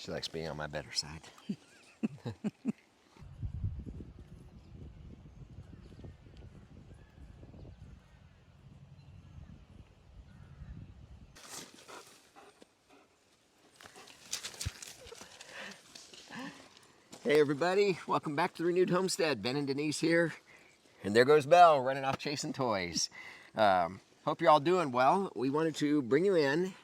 She likes being on my better side. Hey everybody, welcome back to the Renewed Homestead. Ben and Denise here. And there goes Belle running off chasing toys. Hope you're all doing well. We wanted to bring you in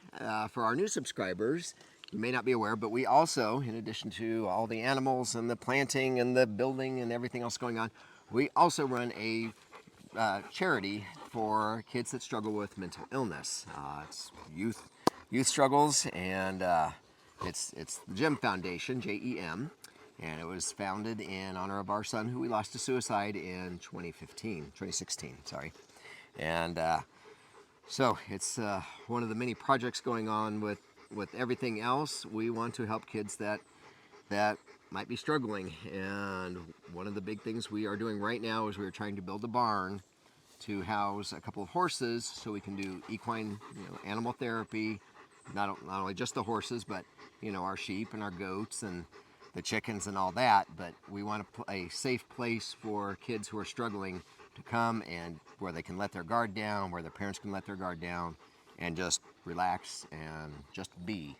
for our new subscribers. You may not be aware, but we also, in addition to all the animals and the planting and the building and everything else going on, we also run a charity for kids that struggle with mental illness. It's youth struggles, and it's the GEM Foundation, JEM. And it was founded in honor of our son who we lost to suicide in 2016, sorry. And so it's one of the many projects going on with everything else. We want to help kids that might be struggling. And one of the big things we are doing right now is we're trying to build a barn to house a couple of horses so we can do equine, animal therapy, not only just the horses, but, our sheep and our goats and the chickens and all that, but we want a safe place for kids who are struggling to come and where they can let their guard down, where their parents can let their guard down and just relax and just be.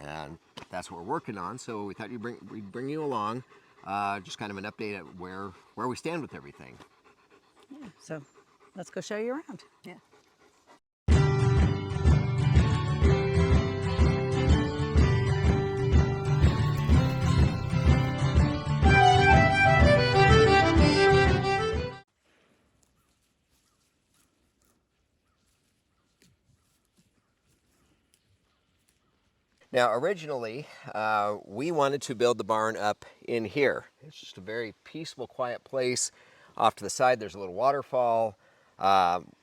And that's what we're working on. So we thought we'd bring you along, just kind of an update at where we stand with everything. Yeah, so let's go show you around. Yeah. Now, originally, we wanted to build the barn up in here. It's just a very peaceful, quiet place. Off to the side, there's a little waterfall.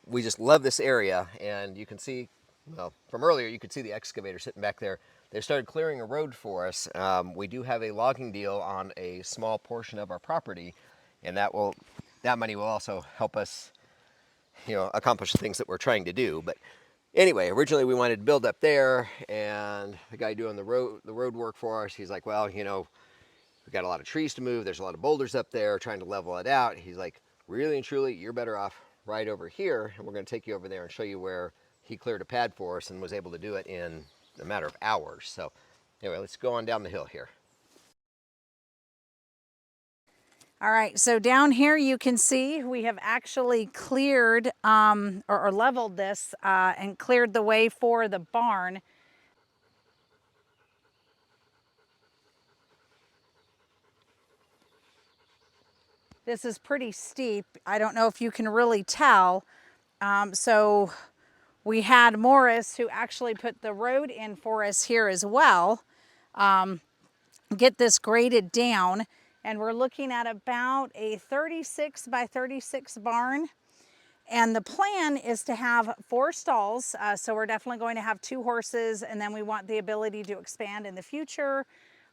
We just love this area, and you can see, well, from earlier, you could see the excavator sitting back there. They started clearing a road for us. We do have a logging deal on a small portion of our property, and that money will also help us, accomplish the things that we're trying to do. But anyway, originally we wanted to build up there, and the guy doing the road work for us, he's like, well, we've got a lot of trees to move. There's a lot of boulders up there, trying to level it out. He's like, really and truly, you're better off right over here, and we're going to take you over there and show you where he cleared a pad for us and was able to do it in a matter of hours. So anyway, let's go on down the hill here. All right, so down here you can see we have actually cleared or leveled this and cleared the way for the barn. This is pretty steep. I don't know if you can really tell. So we had Morris, who actually put the road in for us here as well, get this graded down. And we're looking at about a 36 by 36 barn. And the plan is to have 4 stalls. So we're definitely going to have 2 horses, and then we want the ability to expand in the future.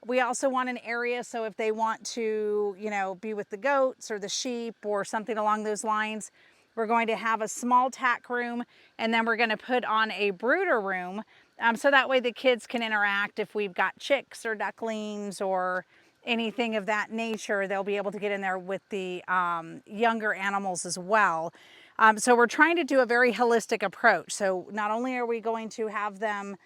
We also want an area so if they want to, be with the goats or the sheep or something along those lines, we're going to have a small tack room, and then we're going to put on a brooder room. So that way the kids can interact. If we've got chicks or ducklings or anything of that nature, they'll be able to get in there with the younger animals as well. So we're trying to do a very holistic approach. So not only are we going to have them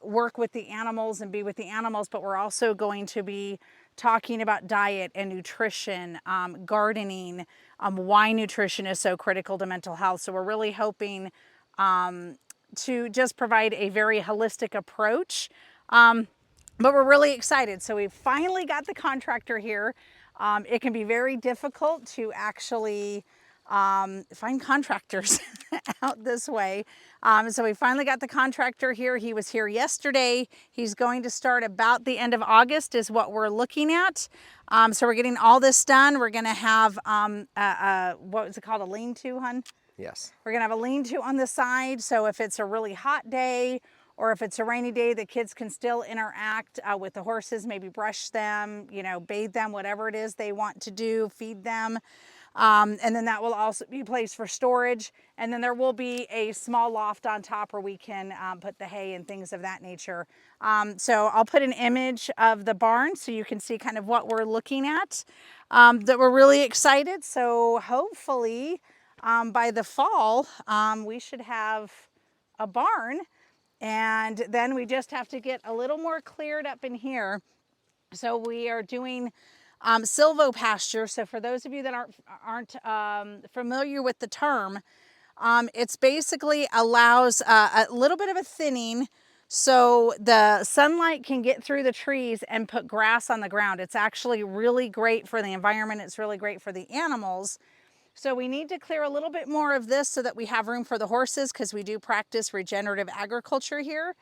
work with the animals and be with the animals, but we're also going to be talking about diet and nutrition, gardening, why nutrition is so critical to mental health. So we're really hoping to just provide a very holistic approach. But we're really excited. So we finally got the contractor here. It can be very difficult to actually find contractors out this way. So we finally got the contractor here. He was here yesterday. He's going to start about the end of August is what we're looking at. So we're getting all this done. We're going to have, what was it called? A lean-to, hun? Yes. We're going to have a lean-to on the side. So if it's a really hot day, or if it's a rainy day, the kids can still interact with the horses, maybe brush them, bathe them, whatever it is they want to do, feed them. And then that will also be a place for storage. And then there will be a small loft on top where we can put the hay and things of that nature. So I'll put an image of the barn so you can see kind of what we're looking at, that we're really excited. So hopefully by the fall, we should have a barn, and then we just have to get a little more cleared up in here. So we are doing silvopasture. So for those of you that aren't familiar with the term, it's basically allows a little bit of a thinning so the sunlight can get through the trees and put grass on the ground. It's actually really great for the environment. It's really great for the animals. So we need to clear a little bit more of this so that we have room for the horses, because we do practice regenerative agriculture here.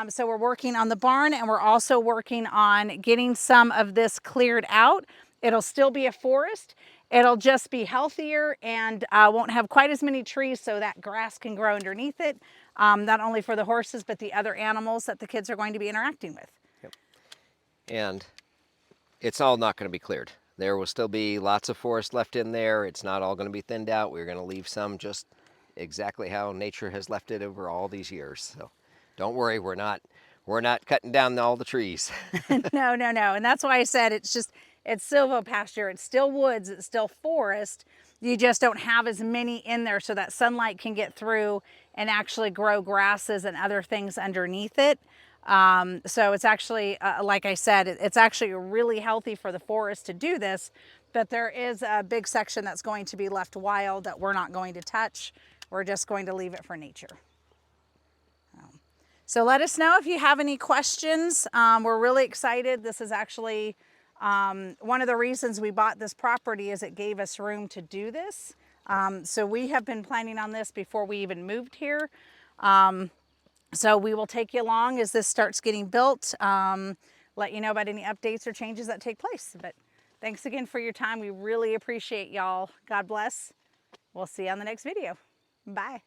So we're working on the barn, and we're also working on getting some of this cleared out. It'll still be a forest. It'll just be healthier and won't have quite as many trees, so that grass can grow underneath it, not only for the horses, but the other animals that the kids are going to be interacting with. Yep. And it's all not going to be cleared. There will still be lots of forest left in there. It's not all going to be thinned out. We're going to leave some just exactly how nature has left it over all these years. So don't worry, we're not cutting down all the trees. No. And that's why I said it's silvopasture. It's still woods. It's still forest. You just don't have as many in there so that sunlight can get through and actually grow grasses and other things underneath it. So it's actually, like I said, it's actually really healthy for the forest to do this, but there is a big section that's going to be left wild that we're not going to touch. We're just going to leave it for nature. So let us know if you have any questions. We're really excited. This is actually one of the reasons we bought this property, is it gave us room to do this. So we have been planning on this before we even moved here. So we will take you along as this starts getting built, let you know about any updates or changes that take place. But thanks again for your time. We really appreciate y'all. God bless. We'll see you on the next video. Bye.